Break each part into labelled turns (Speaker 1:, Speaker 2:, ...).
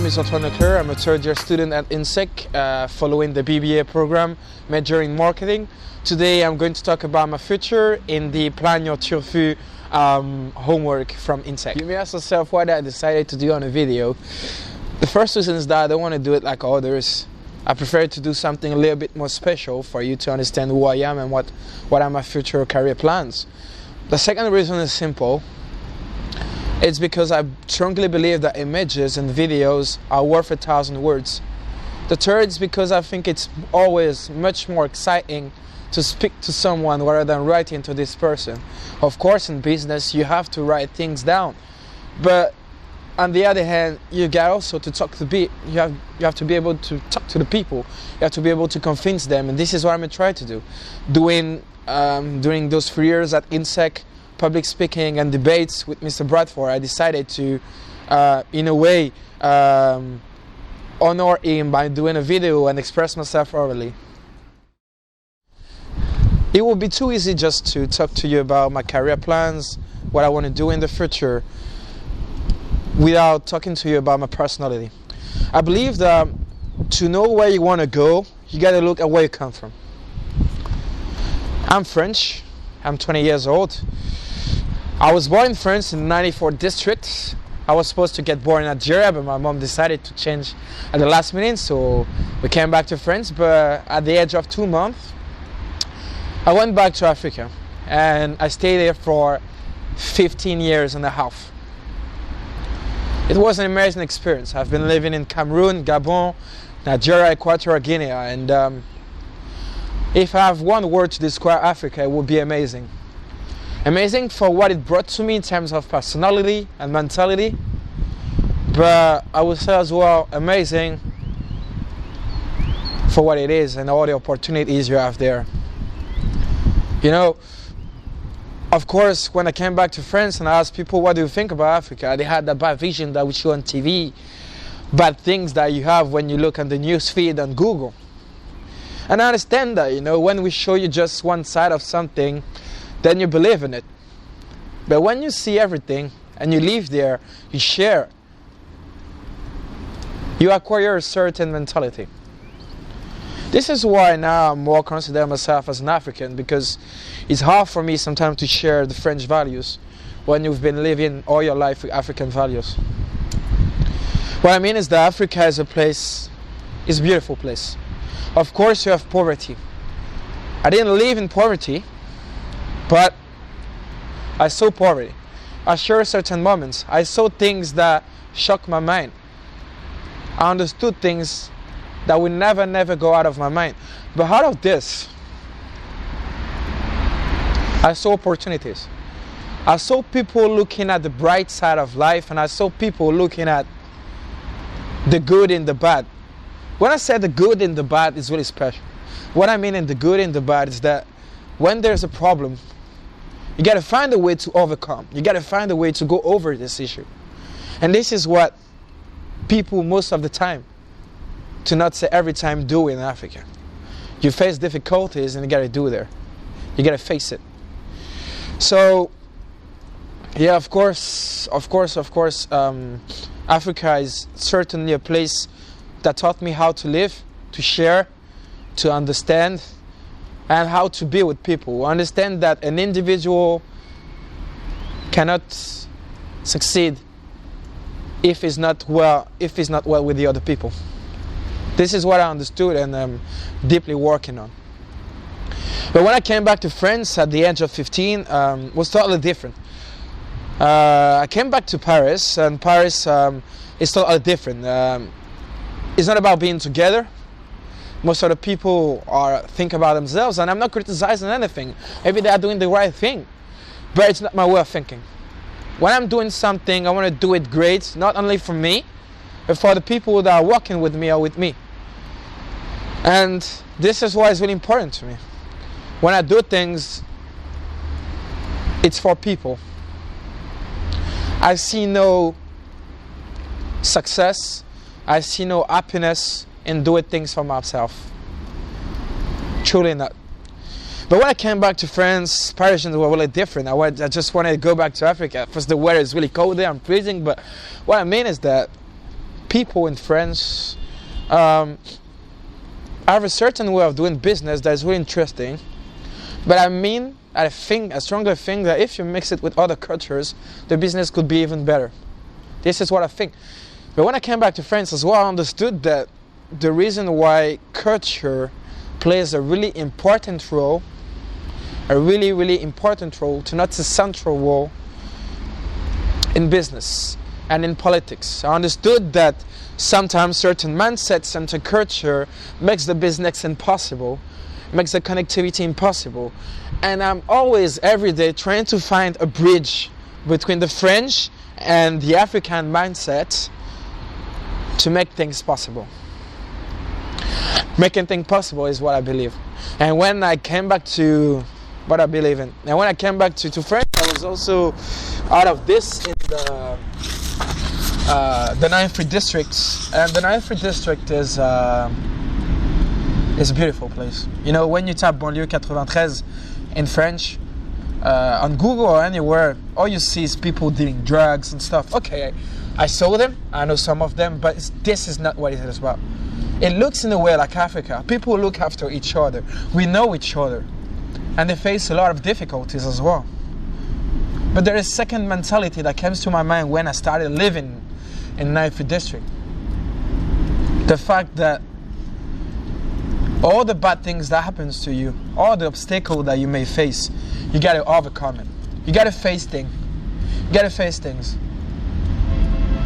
Speaker 1: is Antoine Leclerc. I'm a third-year student at Inseec, following the BBA program, major in marketing. Today I'm going to talk about my future in the Plan Your Turfu homework from Inseec. You may ask yourself why I decided to do on a video. The first reason is that I don't want to do it like others. I prefer to do something a little bit more special for you to understand who I am and what are my future career plans. The second reason is simple. It's because I strongly believe that images and videos are worth 1,000 words. The third is because I think it's always much more exciting to speak to someone rather than writing to this person. Of course, in business you have to write things down, but on the other hand, you got also to talk to you have to be able to talk to the people. You have to be able to convince them, and this is what I'm going to try to do. During those 3 years at Inseec, public speaking and debates with Mr. Bradford, I decided to, in a way, honor him by doing a video and express myself orally. It would be too easy just to talk to you about my career plans, what I want to do in the future, without talking to you about my personality. I believe that to know where you want to go, you got to look at where you come from. I'm French. I'm 20 years old. I was born in France in the 94 district. I was supposed to get born in Nigeria, but my mom decided to change at the last minute, so we came back to France. But at the age of 2 months, I went back to Africa, and I stayed there for 15 years and a half. It was an amazing experience. I've been living in Cameroon, Gabon, Nigeria, Equatorial Guinea, and if I have one word to describe Africa, it would be amazing. Amazing for what it brought to me in terms of personality and mentality, but I would say as well amazing for what it is and all the opportunities you have there. You know, of course, when I came back to France and I asked people, what do you think about Africa? They had that bad vision that we show on TV, bad things that you have when you look on the news feed on Google. And I understand that, you know, when we show you just one side of something, then you believe in it. But when you see everything and you live there, you share, you acquire a certain mentality. This is why now I'm more consider myself as an African, because it's hard for me sometimes to share the French values when you've been living all your life with African values. What I mean is that Africa is a beautiful place. Of course you have poverty. I didn't live in poverty, but I saw poverty. I shared certain moments. I saw things that shocked my mind. I understood things that will never go out of my mind. But out of this, I saw opportunities. I saw people looking at the bright side of life, and I saw people looking at the good and the bad. When I say the good and the bad, it's really special. What I mean in the good and the bad is that when there's a problem, you got to find a way to overcome. You got to find a way to go over this issue. And this is what people most of the time, to not say every time, do in Africa. You face difficulties and you got to do there. You got to face it. So, yeah, of course, Africa is certainly a place that taught me how to live, to share, to understand, and how to be with people. Understand that an individual cannot succeed if he's not well with the other people. This is what I understood and I'm deeply working on. But when I came back to France at the age of 15, was totally different. I came back to Paris, and Paris is totally different. It's not about being together. Most of the people think about themselves, and I'm not criticizing anything. Maybe they are doing the right thing, but it's not my way of thinking. When I'm doing something, I want to do it great, not only for me, but for the people that are working with me or with me. And this is why it's really important to me. When I do things, it's for people. I see no success, I see no happiness in doing things for myself. Truly not. But when I came back to France, Parisians were really different. I just wanted to go back to Africa. First, the weather is really cold there, I'm freezing, but what I mean is that people in France have a certain way of doing business that is really interesting. But I strongly think that if you mix it with other cultures, the business could be even better. This is what I think. But when I came back to France as well, I understood that the reason why culture plays a really important role, really important role, to not a central role in business and in politics. I understood that sometimes certain mindsets, certain culture makes the business impossible, makes the connectivity impossible. And I'm always, every day, trying to find a bridge between the French and the African mindset to make things possible. Making things possible is what I believe. And when I came back to what I believe in, and when I came back to France, I was also out of this in the 9th Free District. And the 9th Free District is a beautiful place. You know, when you type banlieue 93 in French, on Google or anywhere, all you see is people dealing drugs and stuff. Okay, I saw them, I know some of them, but this is not what it is about. It looks in a way like Africa. People look after each other. We know each other. And they face a lot of difficulties as well. But there is a second mentality that comes to my mind when I started living in 9th District. The fact that all the bad things that happens to you, all the obstacles that you may face, you got to overcome it. You got to face things. You got to face things.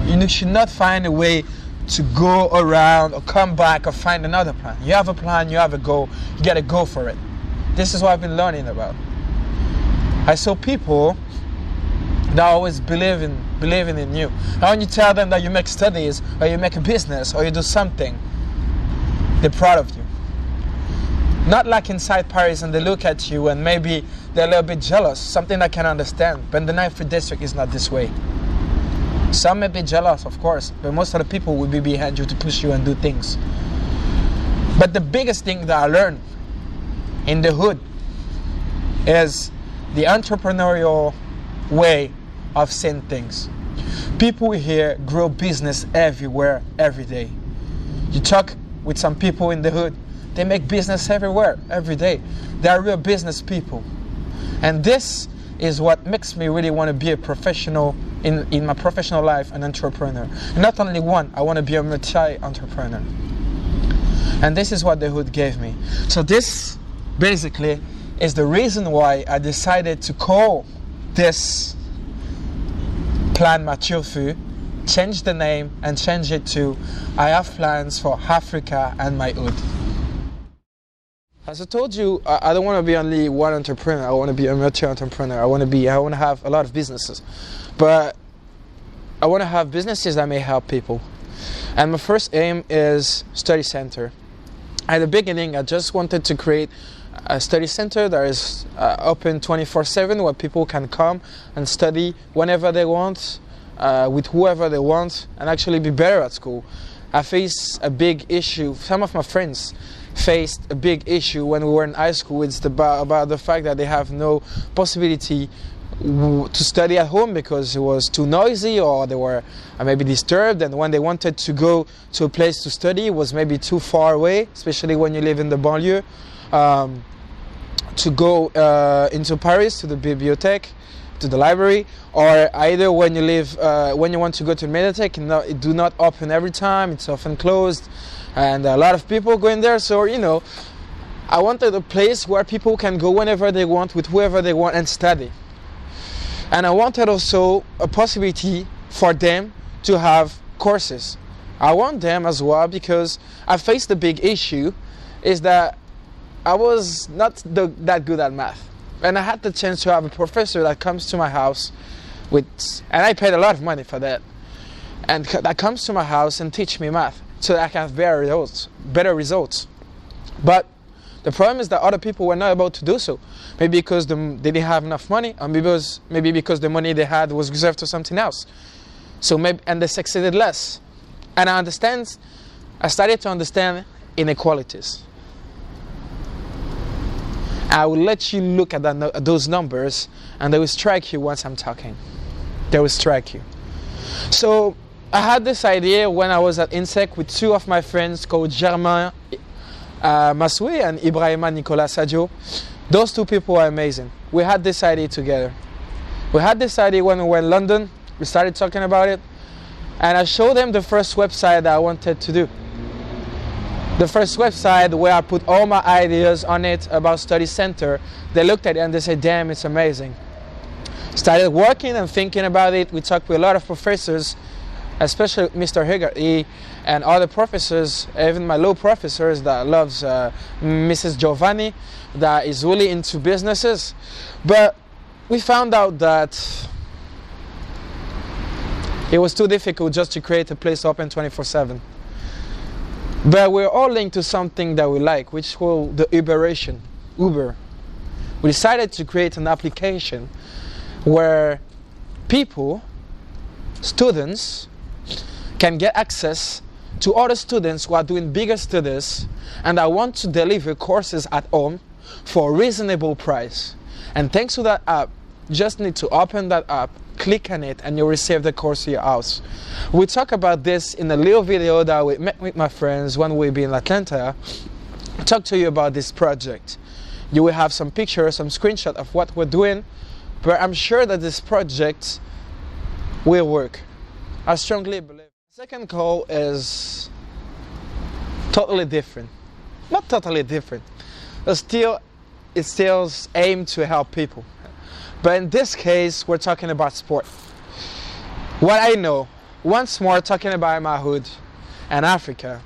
Speaker 1: You should not find a way to go around or come back or find another plan. You have a plan, you have a goal, you got to go for it. This is what I've been learning about. I saw people that always believing in you. And when you tell them that you make studies or you make a business or you do something, they're proud of you. Not like inside Paris and they look at you and maybe they're a little bit jealous, something I can understand. But the 9th District is not this way. Some may be jealous, of course, but most of the people will be behind you to push you and do things. But the biggest thing that I learned in the hood is the entrepreneurial way of seeing things. People here grow business everywhere, every day. You talk with some people in the hood, they make business everywhere, every day. They are real business people. And this is what makes me really want to be a professional in my professional life, an entrepreneur. And not only one, I want to be a multi-entrepreneur. And this is what the hood gave me. So this basically is the reason why I decided to call this plan My Turfu, change the name and change it to I have plans for Africa and my hood. As I told you, I don't want to be only one entrepreneur. I want to be a multi-entrepreneur. I want to have a lot of businesses. But I want to have businesses that may help people. And my first aim is study center. At the beginning, I just wanted to create a study center that is open 24/7, where people can come and study whenever they want, with whoever they want, and actually be better at school. I face a big issue. Some of my friends faced a big issue when we were in high school. It's about the fact that they have no possibility to study at home because it was too noisy, or they were maybe disturbed, and when they wanted to go to a place to study, it was maybe too far away, especially when you live in the banlieue, to go into Paris to the bibliothèque, to the library, or either when you live when you want to go to the mediathèque, it do not open every time, it's often closed, and a lot of people go in there. So I wanted a place where people can go whenever they want, with whoever they want, and study. And I wanted also a possibility for them to have courses. I want them as well because I faced the big issue is that I was not that good at math. And I had the chance to have a professor that comes to my house and I paid a lot of money for that. And that comes to my house and teach me math so that I can have better results. But the problem is that other people were not able to do so. Maybe because they didn't have enough money, or maybe because the money they had was reserved to something else. And they succeeded less. And I started to understand inequalities. I will let you look at those numbers, and they will strike you once I'm talking. They will strike you. So I had this idea when I was at Inseec with two of my friends called Germain Massoui and Ibrahima Nicolas Sadio. Those two people are amazing. We had this idea together. We had this idea when we were in London. We started talking about it, and I showed them the first website that I wanted to do. The first website where I put all my ideas on it about study center. They looked at it and they said, damn, it's amazing. Started working and thinking about it. We talked with a lot of professors, especially Mr. Hegarty and other professors, even my law professors that loves Mrs. Giovanni, that is really into businesses. But we found out that it was too difficult just to create a place open 24/7. But we're all linked to something that we like, which is called the Uberation, Uber. We decided to create an application where people, students, can get access to other students who are doing bigger studies and that want to deliver courses at home for a reasonable price. And thanks to that app, you just need to open that app, click on it, and you'll receive the course to your house. We talk about this in a little video that we met with my friends when we'll be in Atlanta. I'll talk to you about this project. You will have some pictures, some screenshots of what we're doing, but I'm sure that this project will work. I strongly believe. The second goal is totally different. Not totally different. It still aimed to help people. But in this case, we're talking about sport. What I know, once more talking about my hood and Africa,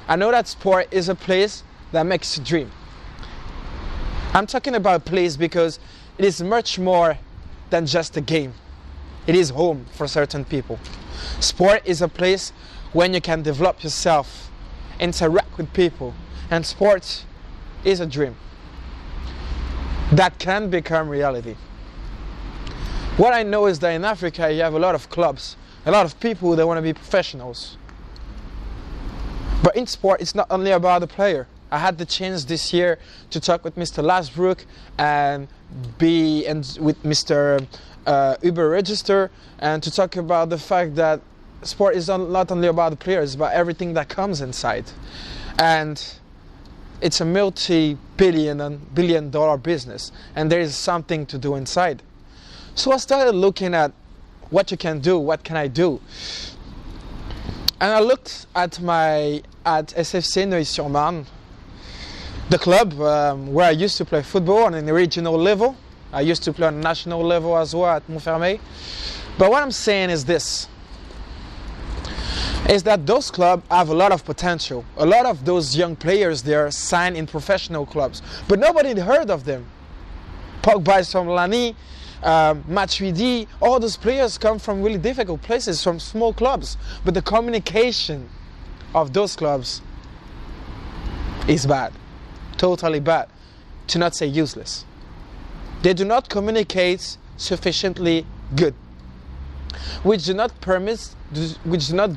Speaker 1: I know that sport is a place that makes you dream. I'm talking about a place because it is much more than just a game. It is home for certain people. Sport is a place when you can develop yourself, interact with people, and sport is a dream that can become reality. What I know is that in Africa you have a lot of clubs, a lot of people that want to be professionals. But in sport, it's not only about the player. I had the chance this year to talk with Mr. Lasbrook and with Mr. Uber Register, and to talk about the fact that sport is not only about the players, but everything that comes inside. And it's a multi-billion and billion-dollar business, and there is something to do inside. So I started looking at what you can do, what can I do? And I looked at SFC Neuilly-sur-Marne, the club where I used to play football on a regional level. I used to play on a national level as well at Montfermeil. But what I'm saying is this, is that those clubs have a lot of potential. A lot of those young players there sign in professional clubs, but nobody heard of them. Pogba is from Lani, Matuidi, all those players come from really difficult places, from small clubs. But the communication of those clubs is bad, totally bad, to not say useless. They do not communicate sufficiently good, which do not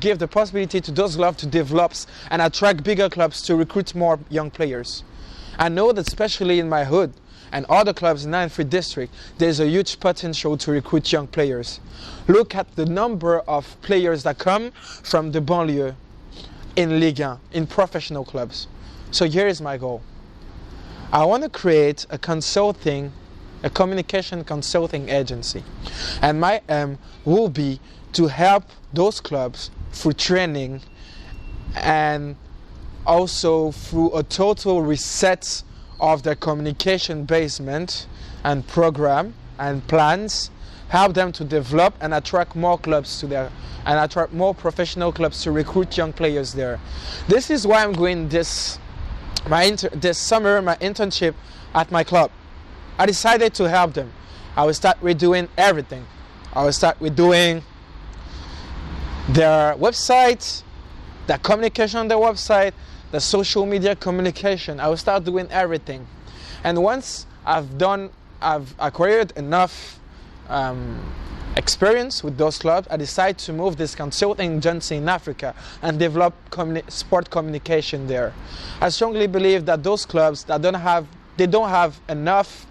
Speaker 1: give the possibility to those clubs to develop and attract bigger clubs to recruit more young players. I know that especially in my hood and other clubs in 9th District, there's a huge potential to recruit young players. Look at the number of players that come from the banlieue in Ligue 1, in professional clubs. So here is my goal. I want to create a communication consulting agency. And my aim will be to help those clubs through training and also through a total reset of their communication basement and program and plans, help them to develop and attract more clubs to their, and attract more professional clubs to recruit young players there. This is why I'm going this summer, my internship at my club. I decided to help them. I will start redoing everything. I will start redoing their website, the communication on their website, the social media communication. I will start doing everything. And once I've acquired enough experience with those clubs, I decide to move this consulting agency in Africa and develop sport communication there. I strongly believe that those clubs that don't have enough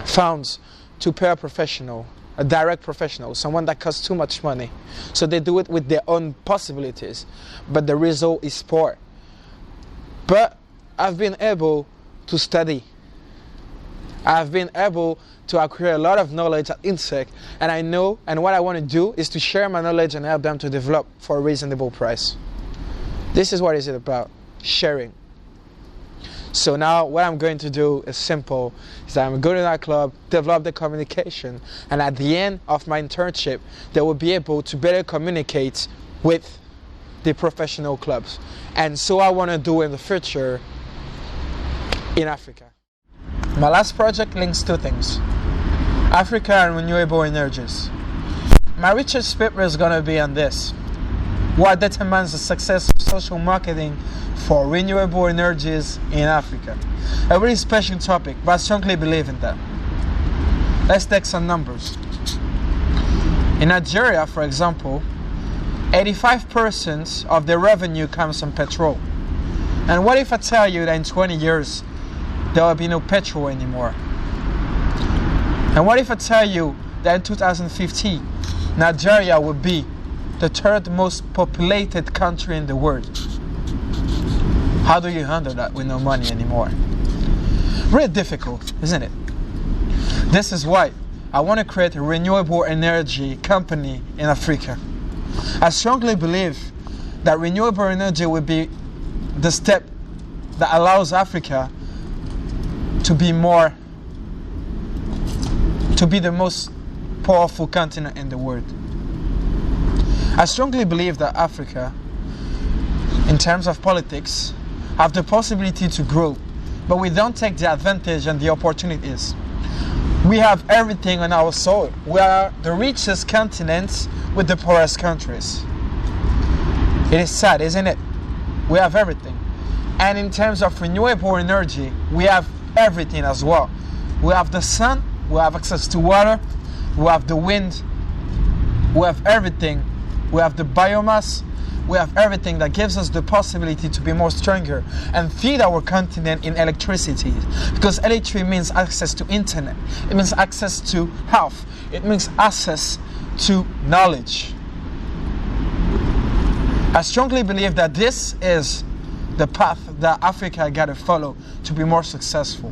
Speaker 1: funds to pay a professional. a direct professional, someone that costs too much money. So they do it with their own possibilities, but the result is poor. But I've been able to study. I've been able to acquire a lot of knowledge at Inseec, and I know, and what I want to do is to share my knowledge and help them to develop for a reasonable price. This is what it's about, sharing. So now what I'm going to do is simple, is that I'm going to that club, develop the communication, and at the end of my internship, they will be able to better communicate with the professional clubs. And so I want to do in the future in Africa. My last project links two things: Africa and renewable energies. My research paper is going to be on this: what determines the success of social marketing for renewable energies in Africa. A very special topic, but I strongly believe in that. Let's take some numbers. In Nigeria, for example, 85% of the revenue comes from petrol. And what if I tell you that in 20 years there will be no petrol anymore? And what if I tell you that in 2050 Nigeria will be the third most populated country in the world? How do you handle that with no money anymore? Really difficult, isn't it? This is why I want to create a renewable energy company in Africa. I strongly believe that renewable energy will be the step that allows Africa to be the most powerful continent in the world. I strongly believe that Africa, in terms of politics, have the possibility to grow, but we don't take the advantage and the opportunities. We have everything on our soil. We are the richest continent with the poorest countries. It is sad, isn't it? We have everything. And in terms of renewable energy, we have everything as well. We have the sun, we have access to water, we have the wind, we have everything. We have the biomass, we have everything that gives us the possibility to be more stronger and feed our continent in electricity. Because electricity means access to internet, it means access to health, it means access to knowledge. I strongly believe that this is the path that Africa gotta follow to be more successful.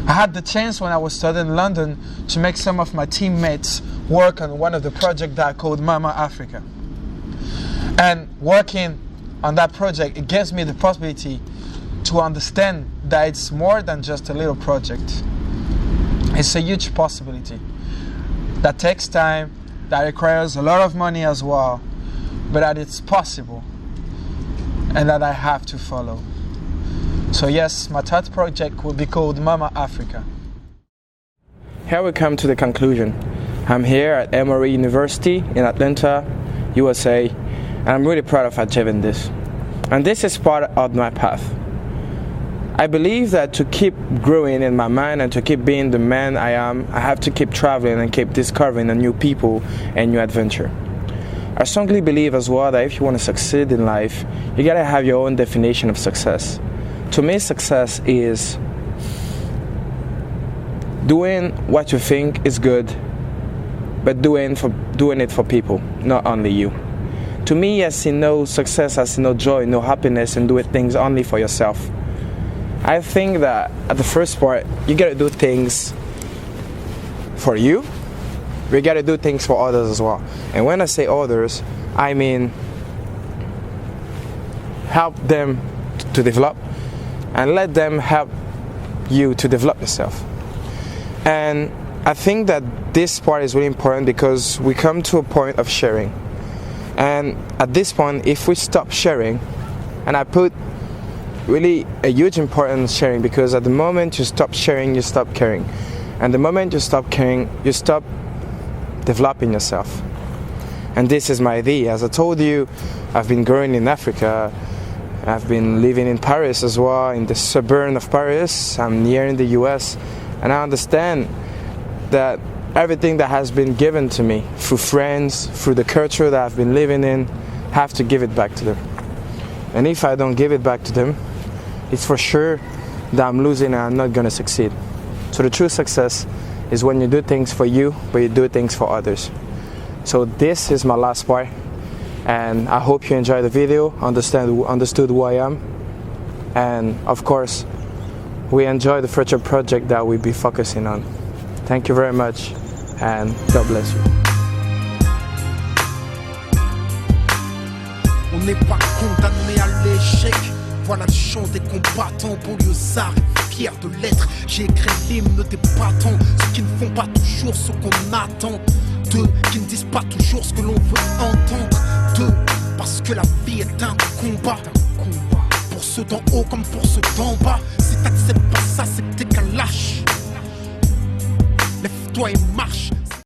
Speaker 1: I had the chance when I was studying in London to make some of my teammates work on one of the projects that I called Mama Africa. And working on that project, it gives me the possibility to understand that it's more than just a little project. It's a huge possibility that takes time, that requires a lot of money as well, but that it's possible and that I have to follow. So yes, my third project will be called Mama Africa. Here we come to the conclusion. I'm here at Emory University in Atlanta, USA, and I'm really proud of achieving this. And this is part of my path. I believe that to keep growing in my mind and to keep being the man I am, I have to keep traveling and keep discovering new people and new adventure. I strongly believe as well that if you want to succeed in life, you gotta have your own definition of success. To me, success is doing what you think is good, but doing it for people, not only you. To me, I see no success, I see no joy, no happiness in doing things only for yourself. I think that at the first part, you gotta do things for you, we gotta do things for others as well. And when I say others, I mean help them to develop and let them help you to develop yourself. And I think that this part is really important because we come to a point of sharing. And at this point, if we stop sharing, and I put really a huge importance in sharing, because at the moment you stop sharing, you stop caring. And the moment you stop caring, you stop developing yourself. And this is my idea. As I told you, I've been growing in Africa. I've been living in Paris as well, in the suburb of Paris. I'm here in the US, and I understand that everything that has been given to me through friends, through the culture that I've been living in, I have to give it back to them. And if I don't give it back to them, it's for sure that I'm losing and I'm not going to succeed. So the true success is when you do things for you, but you do things for others. So this is my last part, and I hope you enjoyed the video, understood who I am, and of course, we enjoy the future project that we'll be focusing on. Thank you very much, and God bless you.
Speaker 2: On n'est pas condamné à l'échec. Voilà le chant des combattants, banlieusards, fiers de l'être. J'ai écrit l'hymne des battants, ceux qui ne font pas toujours ce qu'on attend d'eux, qui ne disent pas toujours ce que l'on veut entendre d'eux, parce que la vie est un combat. Pour ceux d'en haut comme pour ceux d'en bas. Si t'acceptes pas ça, c'est que t'es qu'un lâche. Lève-toi et marche.